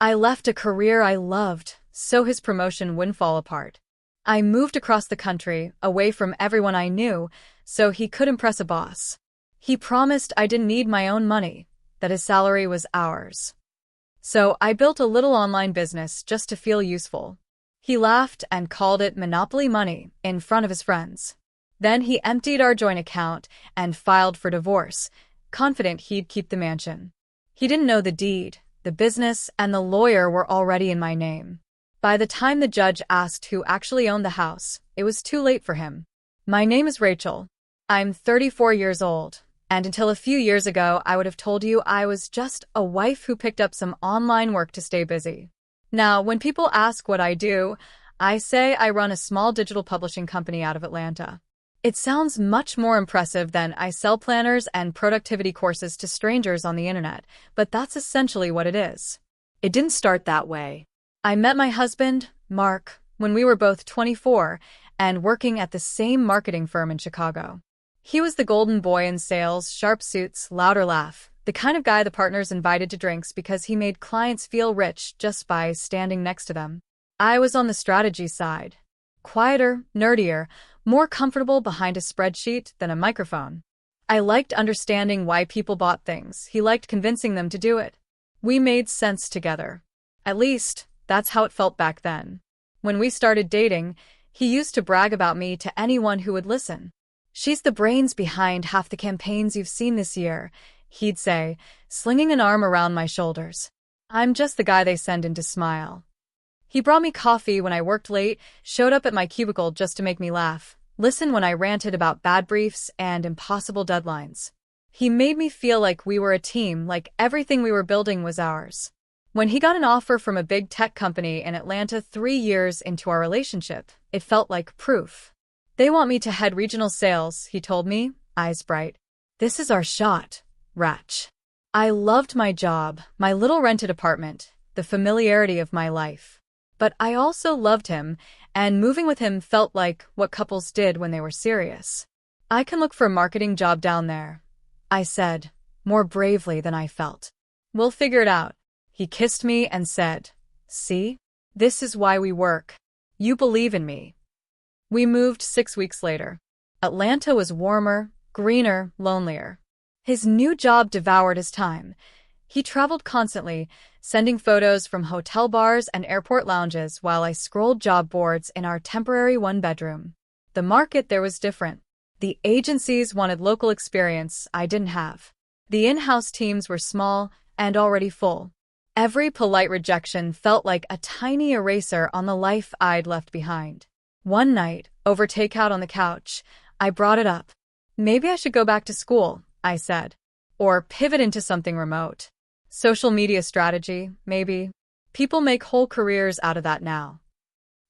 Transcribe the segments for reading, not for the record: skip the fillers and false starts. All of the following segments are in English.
I left a career I loved, so his promotion wouldn't fall apart. I moved across the country, away from everyone I knew, so he could impress a boss. He promised I didn't need my own money, that his salary was ours. So I built a little online business just to feel useful. He laughed and called it Monopoly Money in front of his friends. Then he emptied our joint account and filed for divorce, confident he'd keep the mansion. He didn't know the deed, the business, and the lawyer were already in my name. By the time the judge asked who actually owned the house, it was too late for him. My name is Rachel. I'm 34 years old, and until a few years ago, I would have told you I was just a wife who picked up some online work to stay busy. Now, when people ask what I do, I say I run a small digital publishing company out of Atlanta. It sounds much more impressive than I sell planners and productivity courses to strangers on the internet, but that's essentially what it is. It didn't start that way. I met my husband, Mark, when we were both 24 and working at the same marketing firm in Chicago. He was the golden boy in sales, sharp suits, louder laugh, the kind of guy the partners invited to drinks because he made clients feel rich just by standing next to them. I was on the strategy side. Quieter, nerdier, more comfortable behind a spreadsheet than a microphone. I liked understanding why people bought things. He liked convincing them to do it. We made sense together. At least, that's how it felt back then. When we started dating, he used to brag about me to anyone who would listen. "She's the brains behind half the campaigns you've seen this year," he'd say, slinging an arm around my shoulders. I'm just the guy they send in to smile. He brought me coffee when I worked late, showed up at my cubicle just to make me laugh, listened when I ranted about bad briefs and impossible deadlines. He made me feel like we were a team, like everything we were building was ours. When he got an offer from a big tech company in Atlanta 3 years into our relationship, it felt like proof. "They want me to head regional sales," he told me, eyes bright. "This is our shot, Ratch." I loved my job, my little rented apartment, the familiarity of my life. But I also loved him, and moving with him felt like what couples did when they were serious. "I can look for a marketing job down there," I said, more bravely than I felt. "We'll figure it out." He kissed me and said, "See? This is why we work. You believe in me." We moved 6 weeks later. Atlanta was warmer, greener, lonelier. His new job devoured his time. He traveled constantly, sending photos from hotel bars and airport lounges while I scrolled job boards in our temporary one-bedroom. The market there was different. The agencies wanted local experience I didn't have. The in-house teams were small and already full. Every polite rejection felt like a tiny eraser on the life I'd left behind. One night, over takeout on the couch, I brought it up. "Maybe I should go back to school," I said. "Or pivot into something remote. Social media strategy, maybe. People make whole careers out of that now."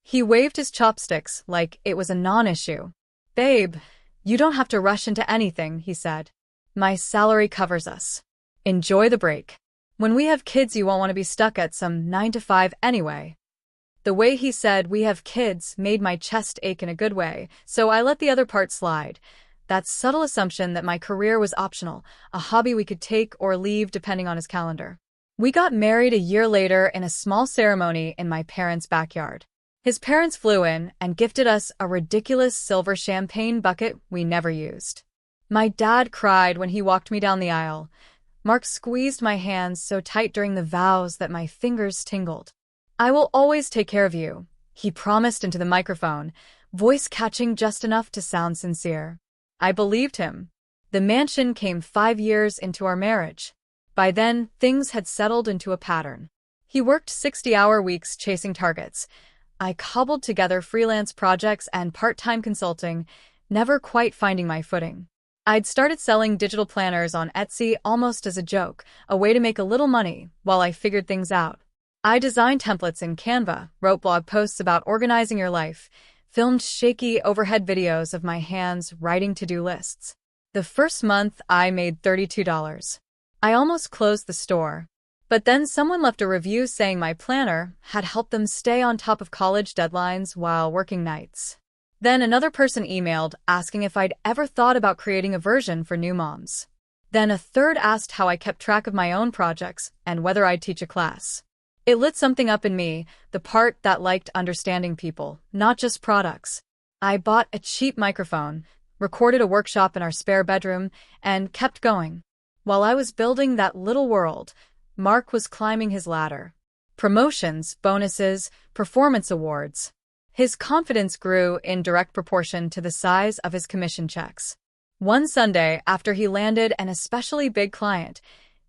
He waved his chopsticks like it was a non-issue. "Babe, you don't have to rush into anything," he said. "My salary covers us. Enjoy the break. When we have kids, you won't want to be stuck at some 9 to 5 anyway." The way he said "we have kids" made my chest ache in a good way, so I let the other part slide. That subtle assumption that my career was optional, a hobby we could take or leave depending on his calendar. We got married a year later in a small ceremony in my parents' backyard. His parents flew in and gifted us a ridiculous silver champagne bucket we never used. My dad cried when he walked me down the aisle. Mark squeezed my hands so tight during the vows that my fingers tingled. "I will always take care of you," he promised into the microphone, voice catching just enough to sound sincere. I believed him. The mansion came 5 years into our marriage. By then, things had settled into a pattern. He worked 60-hour weeks chasing targets. I cobbled together freelance projects and part-time consulting, never quite finding my footing. I'd started selling digital planners on Etsy almost as a joke, a way to make a little money while I figured things out. I designed templates in Canva, wrote blog posts about organizing your life, filmed shaky overhead videos of my hands writing to-do lists. The first month, I made $32. I almost closed the store. But then someone left a review saying my planner had helped them stay on top of college deadlines while working nights. Then another person emailed asking if I'd ever thought about creating a version for new moms. Then a third asked how I kept track of my own projects and whether I'd teach a class. It lit something up in me, the part that liked understanding people, not just products. I bought a cheap microphone, recorded a workshop in our spare bedroom, and kept going. While I was building that little world, Mark was climbing his ladder. Promotions, bonuses, performance awards. His confidence grew in direct proportion to the size of his commission checks. One Sunday, after he landed an especially big client,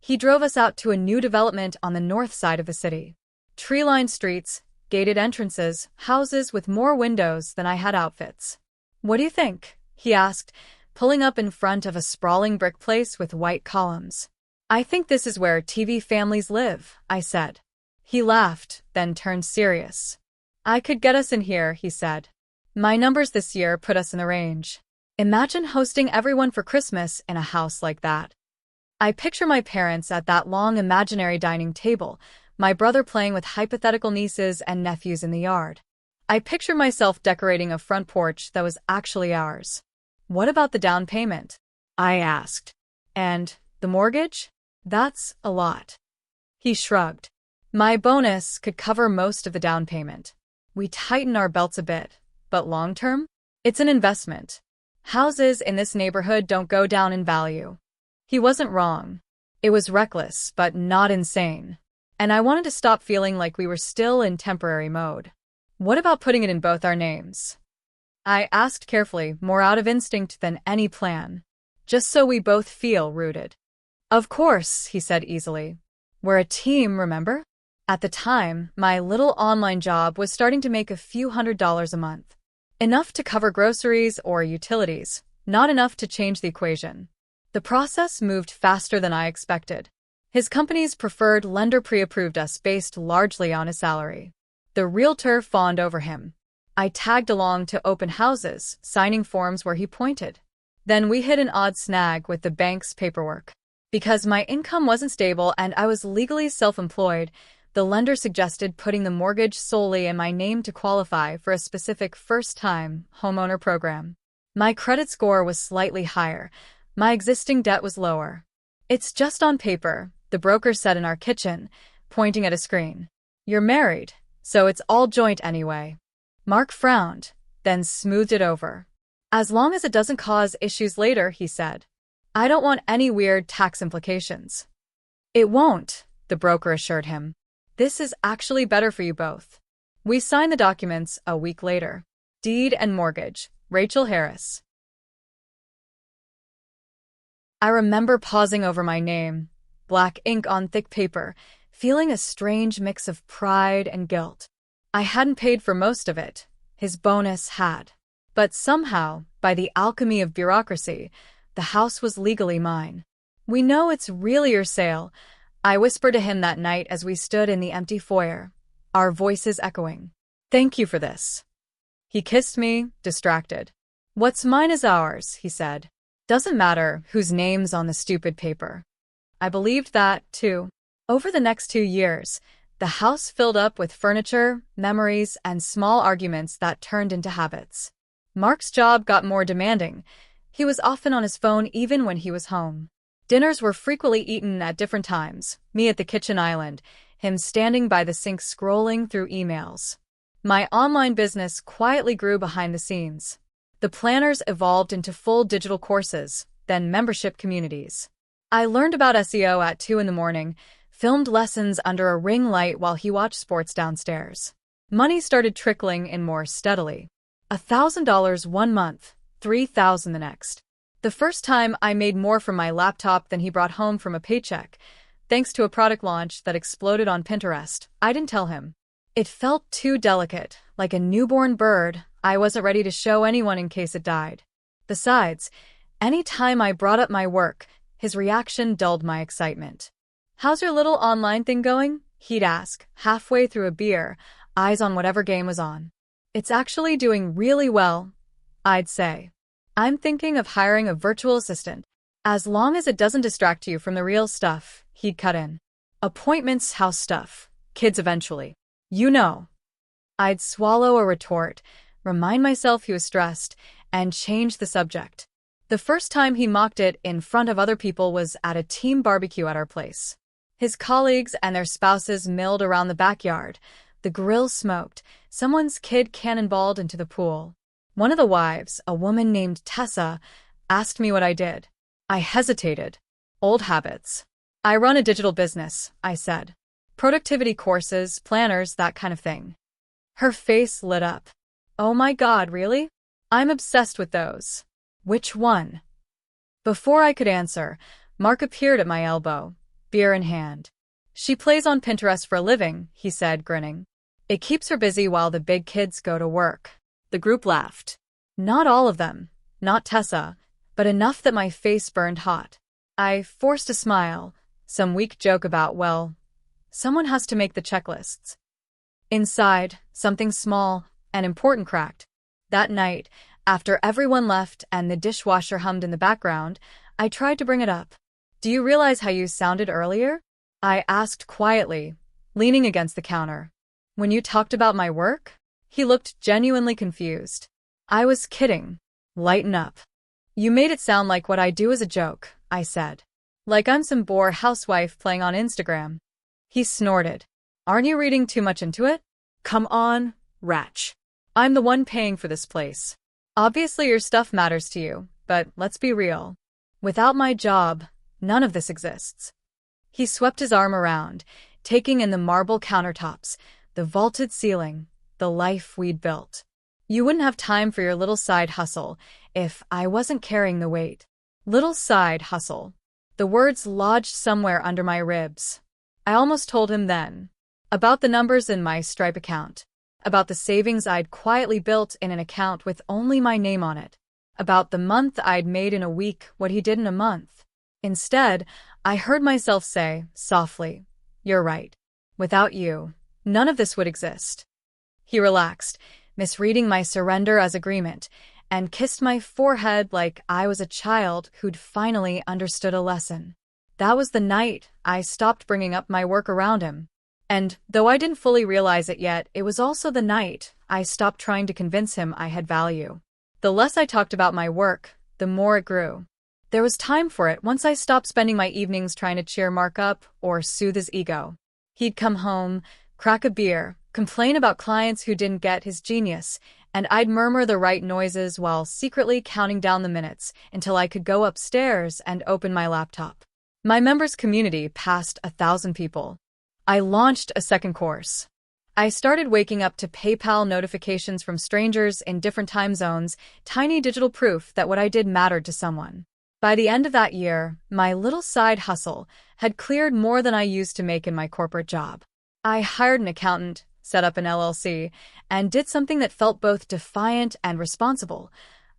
he drove us out to a new development on the north side of the city. Tree-lined streets, gated entrances, houses with more windows than I had outfits. "What do you think?" he asked, pulling up in front of a sprawling brick place with white columns. "I think this is where TV families live," I said. He laughed, then turned serious. "I could get us in here," he said. "My numbers this year put us in the range. Imagine hosting everyone for Christmas in a house like that." I picture my parents at that long imaginary dining table, my brother playing with hypothetical nieces and nephews in the yard. I picture myself decorating a front porch that was actually ours. "What about the down payment?" I asked. "And the mortgage?" "That's a lot." He shrugged. "My bonus could cover most of the down payment. We tighten our belts a bit, but long-term? It's an investment. Houses in this neighborhood don't go down in value." He wasn't wrong. It was reckless, but not insane. And I wanted to stop feeling like we were still in temporary mode. "What about putting it in both our names?" I asked carefully, more out of instinct than any plan. "Just so we both feel rooted." "Of course," he said easily. "We're a team, remember?" At the time, my little online job was starting to make a few $100s a month. Enough to cover groceries or utilities, not enough to change the equation. The process moved faster than I expected. His company's preferred lender pre-approved us based largely on his salary. The realtor fawned over him. I tagged along to open houses, signing forms where he pointed. Then we hit an odd snag with the bank's paperwork. Because my income wasn't stable and I was legally self-employed, the lender suggested putting the mortgage solely in my name to qualify for a specific first-time homeowner program. My credit score was slightly higher. My existing debt was lower. "It's just on paper," the broker said in our kitchen, pointing at a screen. "You're married, so it's all joint anyway." Mark frowned, then smoothed it over. "As long as it doesn't cause issues later," he said. "I don't want any weird tax implications." "It won't," the broker assured him. "This is actually better for you both." We signed the documents a week later. Deed and mortgage, Rachel Harris. I remember pausing over my name, black ink on thick paper, feeling a strange mix of pride and guilt. I hadn't paid for most of it. His bonus had. But somehow, by the alchemy of bureaucracy, the house was legally mine. "We know it's really your sale," I whispered to him that night as we stood in the empty foyer, our voices echoing. "Thank you for this." He kissed me, distracted. "What's mine is ours," he said. "Doesn't matter whose name's on the stupid paper." I believed that, too. Over the next 2 years, the house filled up with furniture, memories, and small arguments that turned into habits. Mark's job got more demanding. He was often on his phone even when he was home. Dinners were frequently eaten at different times, me at the kitchen island, him standing by the sink scrolling through emails. My online business quietly grew behind the scenes. The planners evolved into full digital courses, then membership communities. I learned about SEO at 2 in the morning, filmed lessons under a ring light while he watched sports downstairs. Money started trickling in more steadily. $1,000 one month, $3,000 the next. The first time I made more from my laptop than he brought home from a paycheck, thanks to a product launch that exploded on Pinterest. I didn't tell him. It felt too delicate, like a newborn bird. I wasn't ready to show anyone in case it died. Besides, any time I brought up my work, his reaction dulled my excitement. "How's your little online thing going?" he'd ask, halfway through a beer, eyes on whatever game was on. "It's actually doing really well," I'd say. "I'm thinking of hiring a virtual assistant. As long as it doesn't distract you from the real stuff," he'd cut in. "Appointments, house stuff, kids eventually. You know." I'd swallow a retort, remind myself he was stressed, and change the subject. The first time he mocked it in front of other people was at a team barbecue at our place. His colleagues and their spouses milled around the backyard. The grill smoked. Someone's kid cannonballed into the pool. One of the wives, a woman named Tessa, asked me what I did. I hesitated. Old habits. I run a digital business, I said. Productivity courses, planners, that kind of thing. Her face lit up. Oh my God, really? I'm obsessed with those. Which one? Before I could answer, Mark appeared at my elbow, beer in hand. She plays on Pinterest for a living, he said, grinning. It keeps her busy while the big kids go to work. The group laughed. Not all of them, not Tessa, but enough that my face burned hot. I forced a smile, some weak joke about, well, someone has to make the checklists. Inside, something small and important cracked. That night, after everyone left and the dishwasher hummed in the background, I tried to bring it up. Do you realize how you sounded earlier? I asked quietly, leaning against the counter. When you talked about my work? He looked genuinely confused. I was kidding. Lighten up. You made it sound like what I do is a joke, I said. Like I'm some bored housewife playing on Instagram. He snorted. Aren't you reading too much into it? Come on, Ratch. I'm the one paying for this place. Obviously your stuff matters to you, but let's be real. Without my job, none of this exists. He swept his arm around, taking in the marble countertops, the vaulted ceiling, the life we'd built. You wouldn't have time for your little side hustle if I wasn't carrying the weight. Little side hustle. The words lodged somewhere under my ribs. I almost told him then. About the numbers in my Stripe account. About the savings I'd quietly built in an account with only my name on it. About the month I'd made in a week what he did in a month. Instead, I heard myself say, softly, you're right. Without you, none of this would exist. He relaxed, misreading my surrender as agreement, and kissed my forehead like I was a child who'd finally understood a lesson. That was the night I stopped bringing up my work around him. And, though I didn't fully realize it yet, it was also the night I stopped trying to convince him I had value. The less I talked about my work, the more it grew. There was time for it once I stopped spending my evenings trying to cheer Mark up or soothe his ego. He'd come home, crack a beer, complain about clients who didn't get his genius, and I'd murmur the right noises while secretly counting down the minutes until I could go upstairs and open my laptop. My members' community passed 1,000 people. I launched a second course. I started waking up to PayPal notifications from strangers in different time zones, tiny digital proof that what I did mattered to someone. By the end of that year, my little side hustle had cleared more than I used to make in my corporate job. I hired an accountant, set up an LLC, and did something that felt both defiant and responsible.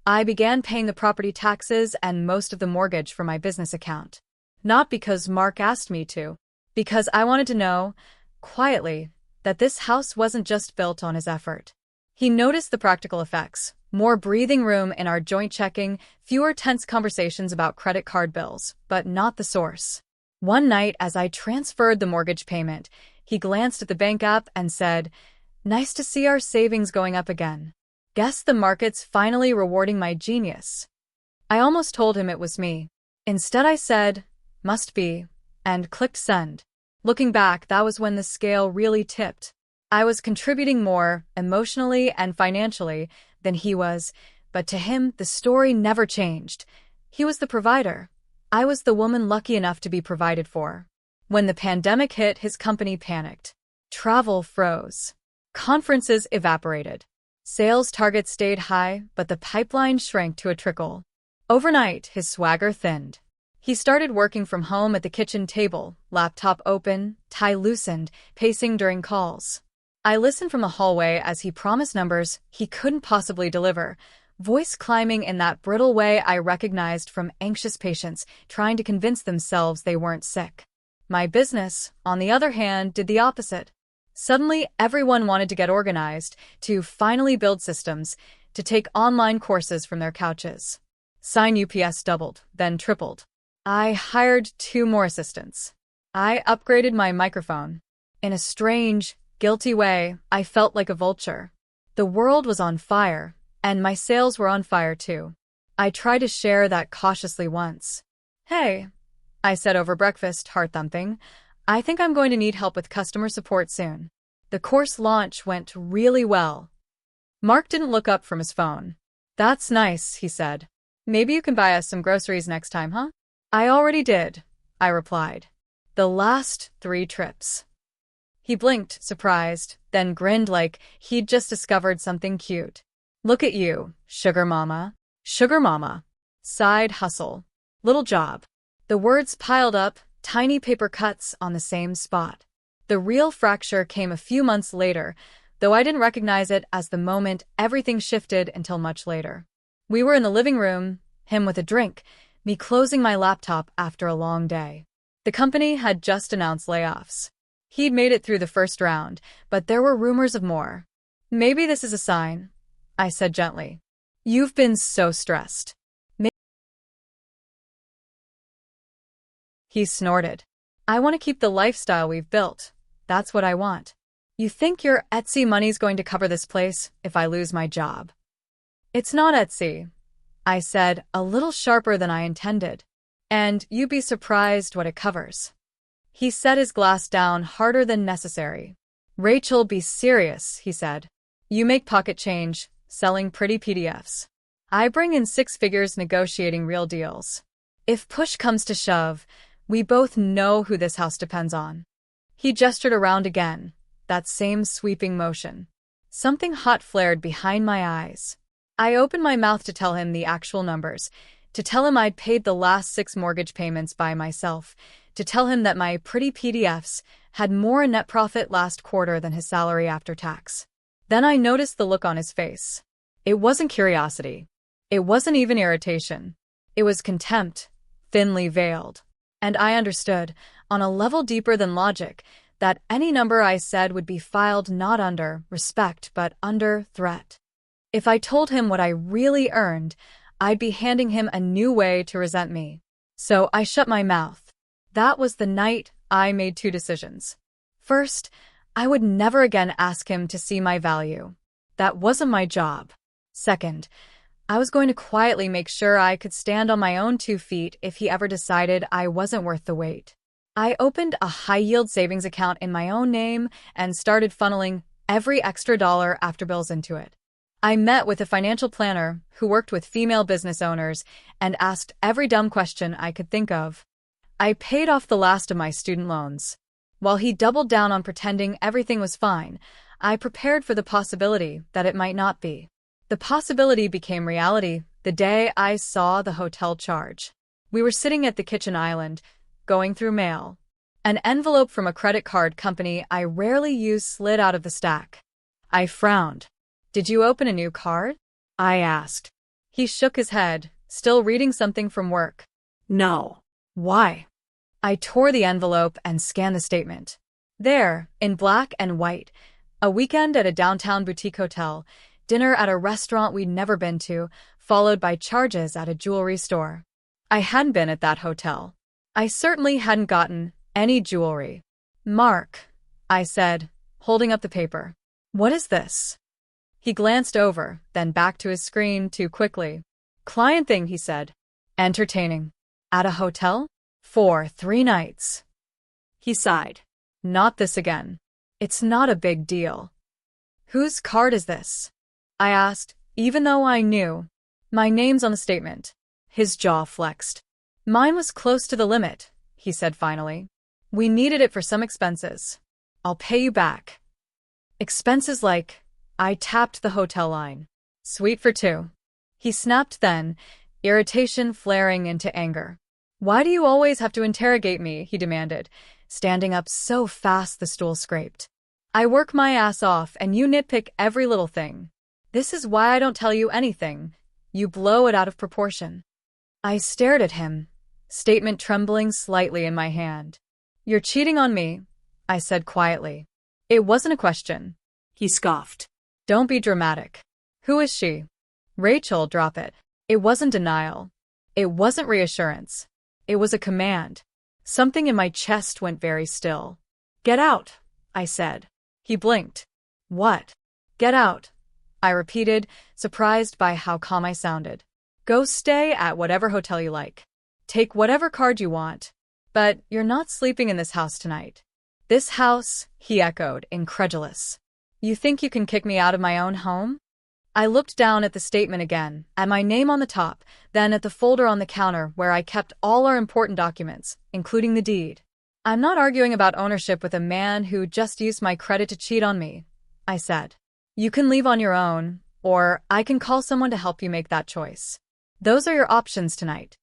I began paying the property taxes and most of the mortgage for my business account. Not because Mark asked me to, because I wanted to know, quietly, that this house wasn't just built on his effort. He noticed the practical effects. More breathing room in our joint checking, fewer tense conversations about credit card bills, but not the source. One night, as I transferred the mortgage payment, he glanced at the bank app and said, "Nice to see our savings going up again. Guess the market's finally rewarding my genius." I almost told him it was me. Instead I said, "Must be," and clicked send. Looking back, that was when the scale really tipped. I was contributing more, emotionally and financially, than he was, but to him, the story never changed. He was the provider. I was the woman lucky enough to be provided for. When the pandemic hit, his company panicked. Travel froze. Conferences evaporated. Sales targets stayed high, but the pipeline shrank to a trickle. Overnight, his swagger thinned. He started working from home at the kitchen table, laptop open, tie loosened, pacing during calls. I listened from the hallway as he promised numbers he couldn't possibly deliver, voice climbing in that brittle way I recognized from anxious patients trying to convince themselves they weren't sick. My business, on the other hand, did the opposite. Suddenly, everyone wanted to get organized, to finally build systems, to take online courses from their couches. Sign UPS doubled, then tripled. I hired 2 more assistants. I upgraded my microphone. In a strange, guilty way, I felt like a vulture. The world was on fire, and my sales were on fire too. I tried to share that cautiously once. "Hey," I said over breakfast, heart thumping, I think I'm going to need help with customer support soon. The course launch went really well. Mark didn't look up from his phone. That's nice, he said. Maybe you can buy us some groceries next time, huh? I already did, I replied. The last 3 trips. He blinked, surprised, then grinned like he'd just discovered something cute. Look at you, sugar mama. Sugar mama. Side hustle. Little job. The words piled up, tiny paper cuts on the same spot. The real fracture came a few months later, though I didn't recognize it as the moment everything shifted until much later. We were in the living room, him with a drink, me closing my laptop after a long day. The company had just announced layoffs. He'd made it through the first round, but there were rumors of more. Maybe this is a sign, I said gently. You've been so stressed. He snorted. I want to keep the lifestyle we've built. That's what I want. You think your Etsy money's going to cover this place if I lose my job? It's not Etsy, I said, a little sharper than I intended. And you'd be surprised what it covers. He set his glass down harder than necessary. Rachel, be serious, he said. You make pocket change, selling pretty PDFs. I bring in 6 figures negotiating real deals. If push comes to shove, we both know who this house depends on. He gestured around again, that same sweeping motion. Something hot flared behind my eyes. I opened my mouth to tell him the actual numbers, to tell him I'd paid the last 6 mortgage payments by myself, to tell him that my pretty PDFs had more in net profit last quarter than his salary after tax. Then I noticed the look on his face. It wasn't curiosity. It wasn't even irritation. It was contempt, thinly veiled. And I understood, on a level deeper than logic, that any number I said would be filed not under respect but under threat. If I told him what I really earned, I'd be handing him a new way to resent me. So I shut my mouth. That was the night I made 2 decisions. First, I would never again ask him to see my value. That wasn't my job. Second, I was going to quietly make sure I could stand on my own 2 feet if he ever decided I wasn't worth the wait. I opened a high-yield savings account in my own name and started funneling every extra dollar after bills into it. I met with a financial planner who worked with female business owners and asked every dumb question I could think of. I paid off the last of my student loans. While he doubled down on pretending everything was fine, I prepared for the possibility that it might not be. The possibility became reality the day I saw the hotel charge. We were sitting at the kitchen island, going through mail. An envelope from a credit card company I rarely use slid out of the stack. I frowned. Did you open a new card? I asked. He shook his head, still reading something from work. No. Why? I tore the envelope and scanned the statement. There, in black and white, a weekend at a downtown boutique hotel, dinner at a restaurant we'd never been to, followed by charges at a jewelry store. I hadn't been at that hotel. I certainly hadn't gotten any jewelry. Mark, I said, holding up the paper. What is this? He glanced over, then back to his screen too quickly. Client thing, he said. Entertaining. At a hotel? For 3 nights. He sighed. Not this again. It's not a big deal. Whose card is this? I asked, even though I knew. My name's on the statement. His jaw flexed. Mine was close to the limit, he said finally. We needed it for some expenses. I'll pay you back. Expenses like... I tapped the hotel line. Suite for 2. He snapped then, irritation flaring into anger. Why do you always have to interrogate me, he demanded, standing up so fast the stool scraped. I work my ass off and you nitpick every little thing. This is why I don't tell you anything. You blow it out of proportion. I stared at him, statement trembling slightly in my hand. You're cheating on me, I said quietly. It wasn't a question. He scoffed. Don't be dramatic. Who is she? Rachel, drop it. It wasn't denial. It wasn't reassurance. It was a command. Something in my chest went very still. Get out, I said. He blinked. What? Get out, I repeated, surprised by how calm I sounded. Go stay at whatever hotel you like. Take whatever card you want. But you're not sleeping in this house tonight. This house, he echoed, incredulous. You think you can kick me out of my own home? I looked down at the statement again, at my name on the top, then at the folder on the counter where I kept all our important documents, including the deed. I'm not arguing about ownership with a man who just used my credit to cheat on me, I said. You can leave on your own, or I can call someone to help you make that choice. Those are your options tonight.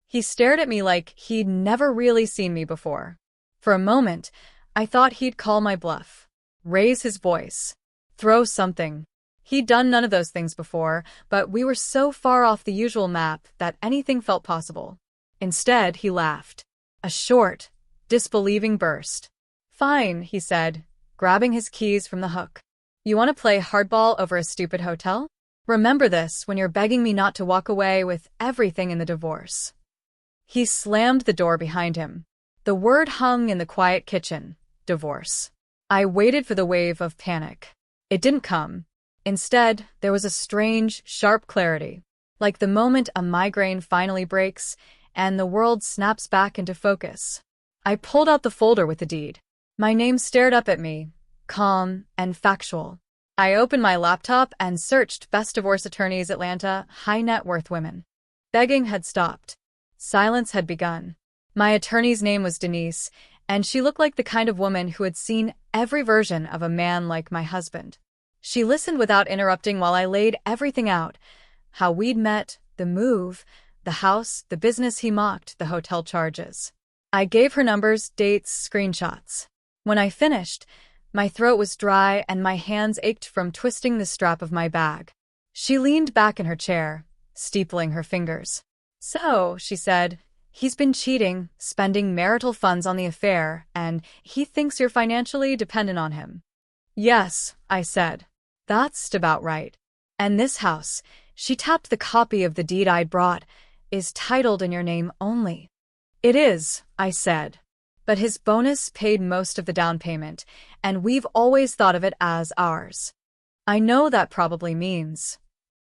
He stared at me like he'd never really seen me before. For a moment, I thought he'd call my bluff, raise his voice, throw something. He'd done none of those things before, but we were so far off the usual map that anything felt possible. Instead, he laughed. A short, disbelieving burst. Fine, he said, grabbing his keys from the hook. You want to play hardball over a stupid hotel? Remember this when you're begging me not to walk away with everything in the divorce. He slammed the door behind him. The word hung in the quiet kitchen. Divorce. I waited for the wave of panic. It didn't come. Instead, there was a strange, sharp clarity, like the moment a migraine finally breaks and the world snaps back into focus. I pulled out the folder with the deed. My name stared up at me, calm and factual. I opened my laptop and searched Best Divorce Attorneys Atlanta, high net worth women. Begging had stopped. Silence had begun. My attorney's name was Denise, and she looked like the kind of woman who had seen every version of a man like my husband. She listened without interrupting while I laid everything out. How we'd met, the move, the house, the business he mocked, the hotel charges. I gave her numbers, dates, screenshots. When I finished, my throat was dry and my hands ached from twisting the strap of my bag. She leaned back in her chair, steepling her fingers. So, she said, he's been cheating, spending marital funds on the affair, and he thinks you're financially dependent on him. Yes, I said. That's about right. And this house, she tapped the copy of the deed I'd brought, is titled in your name only. It is, I said. But his bonus paid most of the down payment, and we've always thought of it as ours. I know that probably means.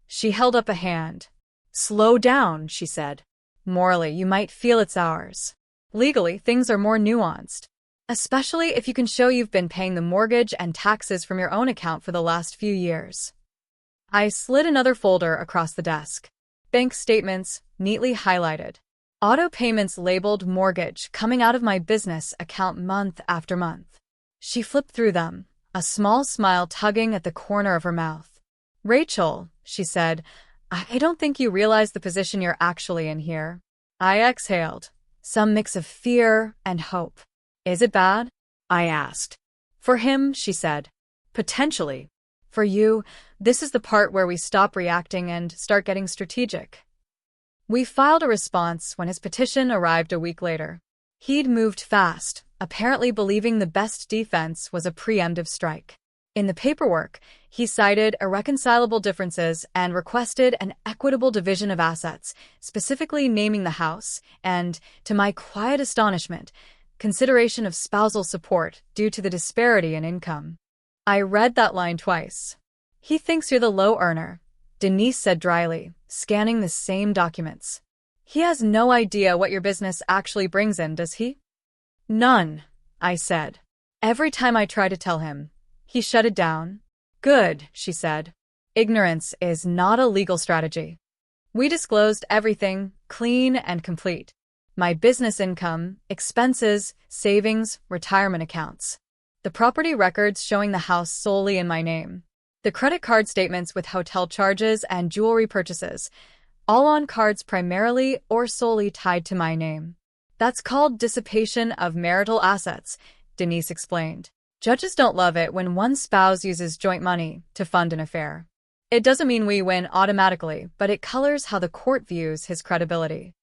She held up a hand. Slow down, she said. Morally, you might feel it's ours. Legally, things are more nuanced. Especially if you can show you've been paying the mortgage and taxes from your own account for the last few years. I slid another folder across the desk. Bank statements, neatly highlighted. Auto payments labeled mortgage coming out of my business account month after month. She flipped through them, a small smile tugging at the corner of her mouth. Rachel, she said, I don't think you realize the position you're actually in here. I exhaled, some mix of fear and hope. Is it bad? I asked. For him, she said. Potentially. For you, this is the part where we stop reacting and start getting strategic. We filed a response when his petition arrived a week later. He'd moved fast, apparently believing the best defense was a preemptive strike. In the paperwork, he cited irreconcilable differences and requested an equitable division of assets, specifically naming the house, and, to my quiet astonishment, consideration of spousal support due to the disparity in income. I read that line twice. He thinks you're the low earner, Denise said dryly, scanning the same documents. He has no idea what your business actually brings in, does he? None, I said. Every time I try to tell him, he shut it down. Good, she said. Ignorance is not a legal strategy. We disclosed everything, clean and complete. My business income, expenses, savings, retirement accounts. The property records showing the house solely in my name. The credit card statements with hotel charges and jewelry purchases, all on cards primarily or solely tied to my name. That's called dissipation of marital assets, Denise explained. Judges don't love it when one spouse uses joint money to fund an affair. It doesn't mean we win automatically, but it colors how the court views his credibility.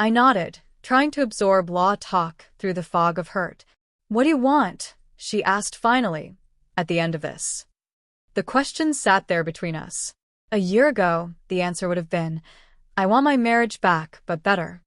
I nodded, trying to absorb law talk through the fog of hurt. What do you want? She asked finally, at the end of this. The question sat there between us. A year ago, the answer would have been, I want my marriage back, but better.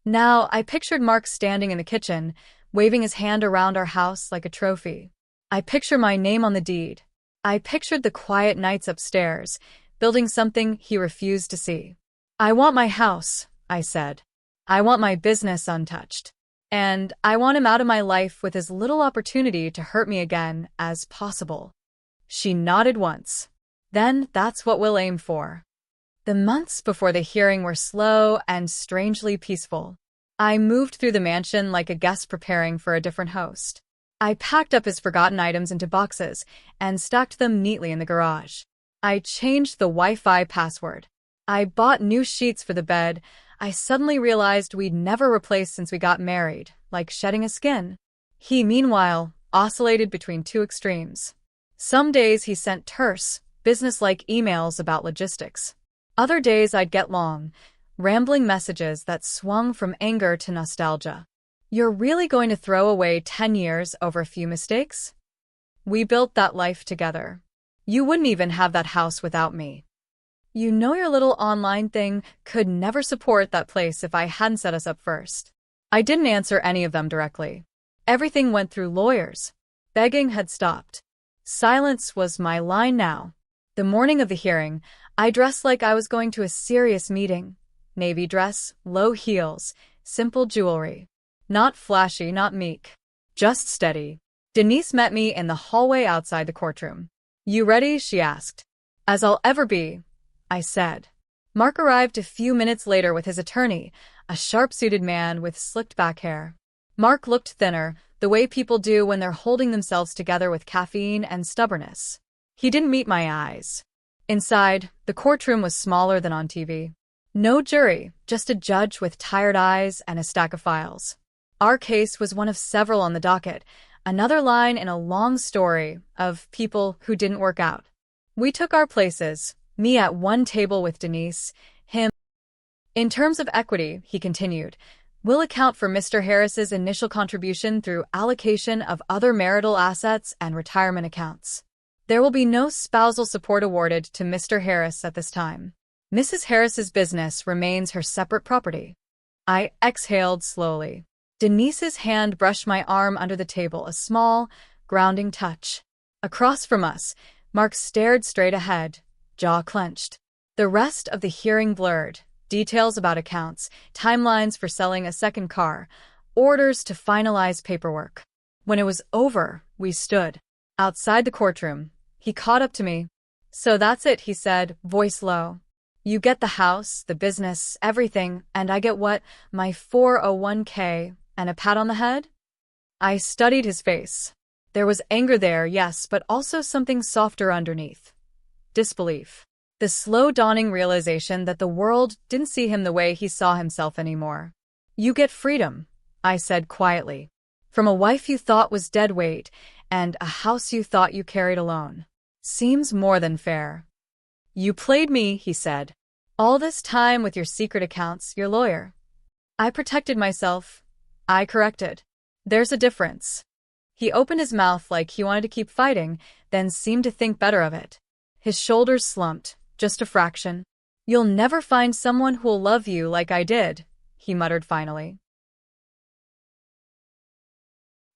Now, I pictured Mark standing in the kitchen, waving his hand around our house like a trophy. I picture my name on the deed. I pictured the quiet nights upstairs, building something he refused to see. I want my house, I said. I want my business untouched. And I want him out of my life with as little opportunity to hurt me again as possible. She nodded once. Then that's what we'll aim for. The months before the hearing were slow and strangely peaceful. I moved through the mansion like a guest preparing for a different host. I packed up his forgotten items into boxes and stacked them neatly in the garage. I changed the Wi-Fi password. I bought new sheets for the bed. I suddenly realized we'd never replaced since we got married, like shedding a skin. He, meanwhile, oscillated between two extremes. Some days he sent terse, business-like emails about logistics. Other days I'd get long, rambling messages that swung from anger to nostalgia. You're really going to throw away 10 years over a few mistakes? We built that life together. You wouldn't even have that house without me. You know your little online thing could never support that place if I hadn't set us up first. I didn't answer any of them directly. Everything went through lawyers. Begging had stopped. Silence was my line now. The morning of the hearing, I dressed like I was going to a serious meeting. Navy dress, low heels, simple jewelry. Not flashy, not meek. Just steady. Denise met me in the hallway outside the courtroom. You ready? She asked. As I'll ever be, I said. Mark arrived a few minutes later with his attorney, a sharp-suited man with slicked back hair. Mark looked thinner, the way people do when they're holding themselves together with caffeine and stubbornness. He didn't meet my eyes. Inside, the courtroom was smaller than on TV. No jury, just a judge with tired eyes and a stack of files. Our case was one of several on the docket, another line in a long story of people who didn't work out. We took our places, me at one table with Denise, him. In terms of equity, he continued, we'll account for Mr. Harris's initial contribution through allocation of other marital assets and retirement accounts. There will be no spousal support awarded to Mr. Harris at this time. Mrs. Harris's business remains her separate property. I exhaled slowly. Denise's hand brushed my arm under the table, a small, grounding touch. Across from us, Mark stared straight ahead, jaw clenched. The rest of the hearing blurred, details about accounts, timelines for selling a second car, orders to finalize paperwork. When it was over, we stood. Outside the courtroom, he caught up to me. So that's it, he said, voice low. You get the house, the business, everything, and I get what? My 401k and a pat on the head? I studied his face. There was anger there, yes, but also something softer underneath. Disbelief. The slow dawning realization that the world didn't see him the way he saw himself anymore. You get freedom, I said quietly. From a wife you thought was dead weight, and a house you thought you carried alone. Seems more than fair. You played me, he said. All this time with your secret accounts, your lawyer. I protected myself. I corrected. There's a difference. He opened his mouth like he wanted to keep fighting, then seemed to think better of it. His shoulders slumped, just a fraction. You'll never find someone who'll love you like I did, he muttered finally.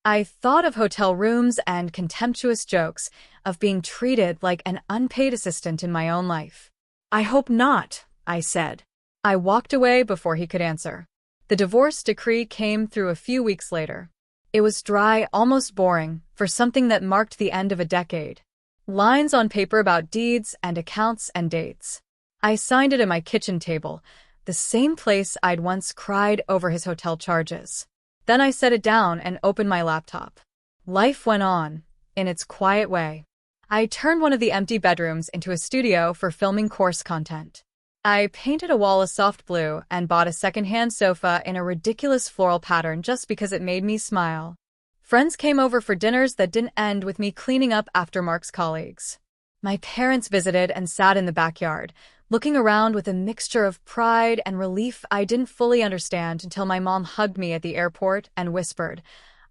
I thought of hotel rooms and contemptuous jokes, of being treated like an unpaid assistant in my own life. I hope not, I said. I walked away before he could answer. The divorce decree came through a few weeks later. It was dry, almost boring, for something that marked the end of a decade. Lines on paper about deeds and accounts and dates. I signed it at my kitchen table, the same place I'd once cried over his hotel charges. Then I set it down and opened my laptop. Life went on, in its quiet way. I turned one of the empty bedrooms into a studio for filming course content. I painted a wall a soft blue and bought a second-hand sofa in a ridiculous floral pattern just because it made me smile. Friends came over for dinners that didn't end with me cleaning up after Mark's colleagues. My parents visited and sat in the backyard, looking around with a mixture of pride and relief I didn't fully understand until my mom hugged me at the airport and whispered,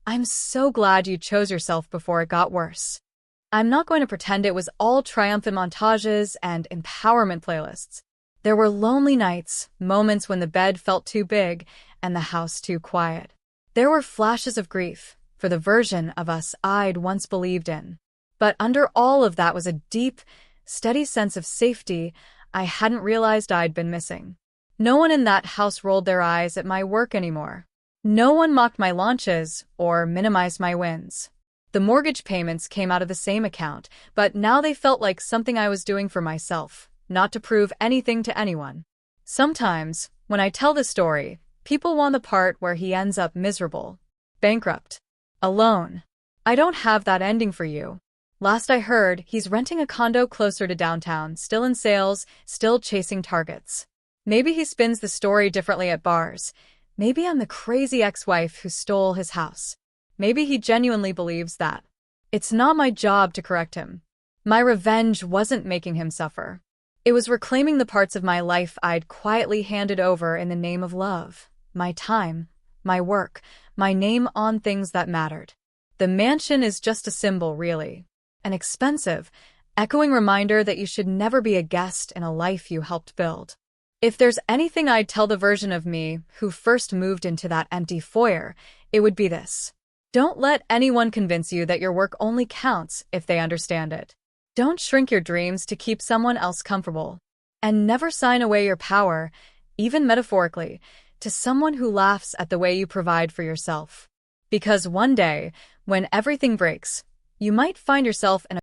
"I'm so glad you chose yourself before it got worse." I'm not going to pretend it was all triumphant montages and empowerment playlists. There were lonely nights, moments when the bed felt too big and the house too quiet. There were flashes of grief for the version of us I'd once believed in. But under all of that was a deep, steady sense of safety I hadn't realized I'd been missing. No one in that house rolled their eyes at my work anymore. No one mocked my launches or minimized my wins. The mortgage payments came out of the same account, but now they felt like something I was doing for myself, not to prove anything to anyone. Sometimes, when I tell the story, people want the part where he ends up miserable, bankrupt, alone. I don't have that ending for you. Last I heard, he's renting a condo closer to downtown, still in sales, still chasing targets. Maybe he spins the story differently at bars. Maybe I'm the crazy ex-wife who stole his house. Maybe he genuinely believes that. It's not my job to correct him. My revenge wasn't making him suffer. It was reclaiming the parts of my life I'd quietly handed over in the name of love. My time, my work, my name on things that mattered. The mansion is just a symbol, really. An expensive, echoing reminder that you should never be a guest in a life you helped build. If there's anything I'd tell the version of me who first moved into that empty foyer, it would be this. Don't let anyone convince you that your work only counts if they understand it. Don't shrink your dreams to keep someone else comfortable. And never sign away your power, even metaphorically, to someone who laughs at the way you provide for yourself. Because one day, when everything breaks, you might find yourself in a